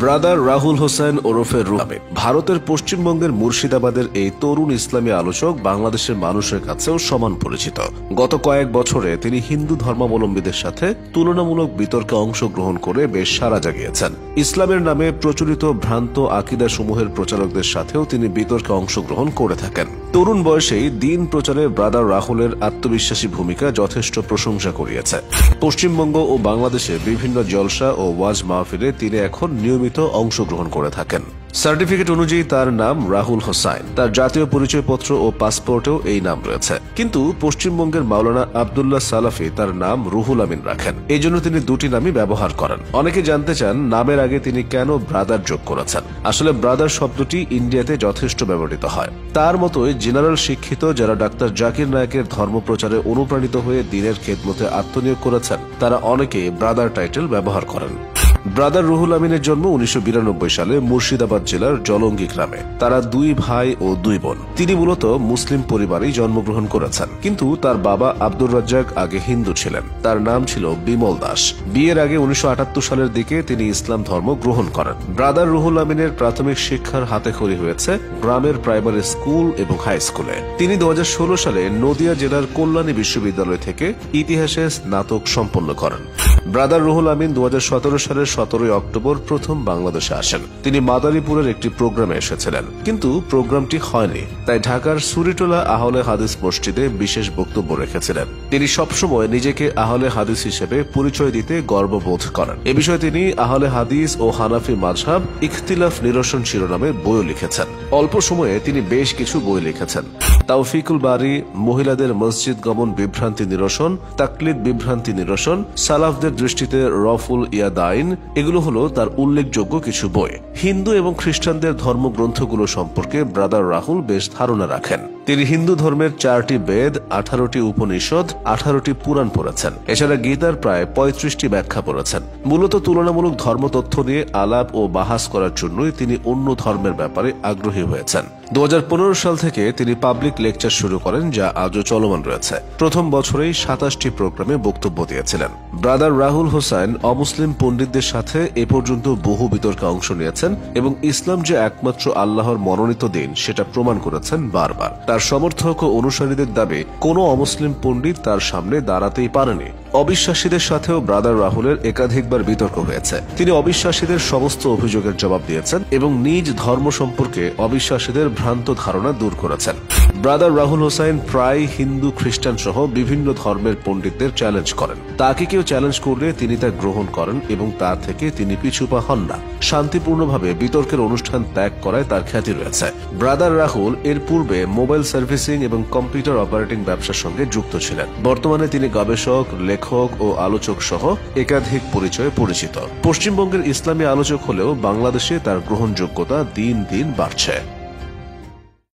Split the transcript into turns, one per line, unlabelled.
Brother Rahul Hossain ওরফে রুহামিন ভারতের পশ্চিমবঙ্গের মুর্শিদাবাদের এই তরুণ ইসলামী আলোচক বাংলাদেশের মানুষের কাছেও সমান পরিচিত। গত কয়েক বছরে তিনি হিন্দু ধর্মাবলম্বীদের সাথে তুলনামূলক বিতর্কে অংশগ্রহণ করে বেশ সাড়া জাগিয়েছেন। ইসলামের নামে প্রচলিত ভ্রান্ত আকিদা সমূহের প্রচারকদের সাথেও তিনি বিতর্কে অংশগ্রহণ করে থাকেন। তরুণ বয়সেই দিন প্রচারে ব্রাদার রাহুলের আত্মবিশ্বাসী ভূমিকা যথেষ্ট প্রশংসা কুড়িয়েছে। পশ্চিমবঙ্গ ও বাংলাদেশে বিভিন্ন জলসা ও ওয়াজ মাহফিলে তিনি এখন নিয়মিত অংশগ্রহণ করে থাকেন। সার্টিফিকেট অনুযায়ী তার নাম রাহুল হোসাইন, তার জাতীয় পরিচয়পত্র ও পাসপোর্টেও এই নাম রয়েছে। কিন্তু পশ্চিমবঙ্গের মাওলানা আব্দুল্লাহ সালাফি তার নাম রুহুল আমিন রাখেন, এই জন্য তিনি দুটি নামই ব্যবহার করেন। অনেকে জানতে চান নামের আগে তিনি কেন ব্রাদার যোগ করেছেন। আসলে ব্রাদার শব্দটি ইন্ডিয়াতে যথেষ্ট ব্যবহৃত হয়। তার মতোই জেনারেল শিক্ষিত যারা ডাক্তার জাকির নায়েকের ধর্মপ্রচারে অনুপ্রাণিত হয়ে দ্বীনের খেদমতে আত্মনিয়োগ করেছেন, তারা অনেকে ব্রাদার টাইটেল ব্যবহার করেন। ব্রাদার রুহুল আমিনের জন্ম 1992 সালে মুর্শিদাবাদ জেলার জলঙ্গি গ্রামে। তারা দুই ভাই ও দুই বোন। তিনি মূলত মুসলিম পরিবারেই জন্মগ্রহণ করেছেন, কিন্তু তার বাবা আব্দুর রাজ্জাক আগে হিন্দু ছিলেন। তার নাম ছিল বিমল দাস। বিয়ের আগে 1978 সালের দিকে তিনি ইসলাম ধর্ম গ্রহণ করেন। ব্রাদার রুহুল আমিনের প্রাথমিক শিক্ষার হাতেখড়ি হয়েছে গ্রামের প্রাইমারি স্কুল এবং হাই স্কুলে। তিনি 2016 সালে নদিয়া জেলার কল্যাণী বিশ্ববিদ্যালয় থেকে ইতিহাসে স্নাতক সম্পন্ন করেন। ব্রাদার রুহুল আমিন 2017 সালের 17 অক্টোবর প্রথম বাংলাদেশে আসেন। তিনি মাদারীপুরের একটি প্রোগ্রামে এসেছিলেন, কিন্তু প্রোগ্রামটি হয়নি, তাই ঢাকার সুরিটোলা আহলে হাদিস মসজিদে বিশেষ বক্তব্য রেখেছিলেন। তিনি সবসময় নিজেকে আহলে হাদিস হিসেবে পরিচয় দিতে গর্ববোধ করেন। এ বিষয়ে তিনি আহলে হাদিস ও হানাফি মাযহাব ইখতিলাফ নিরসন শিরোনামে বইও লিখেছেন। অল্প সময়ে তিনি বেশ কিছু বই লিখেছেন। তাওফিকুল বারি, মহিলাদের মসজিদ গমন বিভ্রান্তি নিরসন, তাকলিদ বিভ্রান্তি নিরসন, সালাফদের দৃষ্টিতে রফুল ইয়াদাইন, এগুলো হলো তার উল্লেখযোগ্য কিছু বই। হিন্দু এবং খ্রিস্টানদের ধর্মগ্রন্থগুলো সম্পর্কে ব্রাদার রাহুল বেশ ধারণা রাখেন। তিনি হিন্দু ধর্মের 4টি বেদ, 18টি উপনিষদ, 18টি পুরাণ পড়েছেন। এছাড়া গীতার প্রায় 35টি ব্যাখ্যা পড়েছেন। মূলত তুলনামূলক ধর্মতথ্য নিয়ে আলাপ ও বাহাস করার জন্যই তিনি অন্য ধর্মের ব্যাপারে আগ্রহী হয়েছেন। 2015 সাল থেকে তিনি পাবলিক লেকচার শুরু করেন, যা আজও চলমান রয়েছে। প্রথম বছরেই 27টি প্রোগ্রামে বক্তব্য দিয়েছিলেন। ব্রাদার রাহুল হোসাইন অমুসলিম পণ্ডিতদের সাথে এ পর্যন্ত বহু বিতর্কে অংশ নিয়েছেন এবং ইসলাম যে একমাত্র আল্লাহর মনোনীত দিন সেটা প্রমাণ করেছেন বারবার। তার সমর্থক ও অনুসারীদের দাবি কোনো অমুসলিম পণ্ডিত তার সামনে দাঁড়াতেই পারেনি। অবিশ্বাসীদের সাথেও ব্রাদার রাহুলের একাধিকবার বিতর্ক হয়েছে। তিনি অবিশ্বাসীদের সমস্ত অভিযোগের জবাব দিয়েছেন এবং নিজ ধর্ম সম্পর্কে অবিশ্বাসীদের ভ্রান্ত ধারণা দূর করেছেন। ব্রাদার রাহুল হোসাইন প্রায় হিন্দু, খ্রিস্টান সহ বিভিন্ন ধর্মের পণ্ডিতদের চ্যালেঞ্জ করেন। তাকে কেউ চ্যালেঞ্জ করলে তিনি তা গ্রহণ করেন এবং তা থেকে তিনি পিছুপা হন না। শান্তিপূর্ণভাবে বিতর্কের অনুষ্ঠান ত্যাগ করায় তার খ্যাতি রয়েছে। ব্রাদার রাহুল এর পূর্বে মোবাইল সার্ভিসিং এবং কম্পিউটার অপারেটিং ব্যবসার সঙ্গে যুক্ত ছিলেন। বর্তমানে তিনি গবেষক, লেখক ও আলোচক সহ একাধিক পরিচয়ে পরিচিত। পশ্চিমবঙ্গের ইসলামী আলোচক হলেও বাংলাদেশে তার গ্রহণযোগ্যতা দিন দিন বাড়ছে।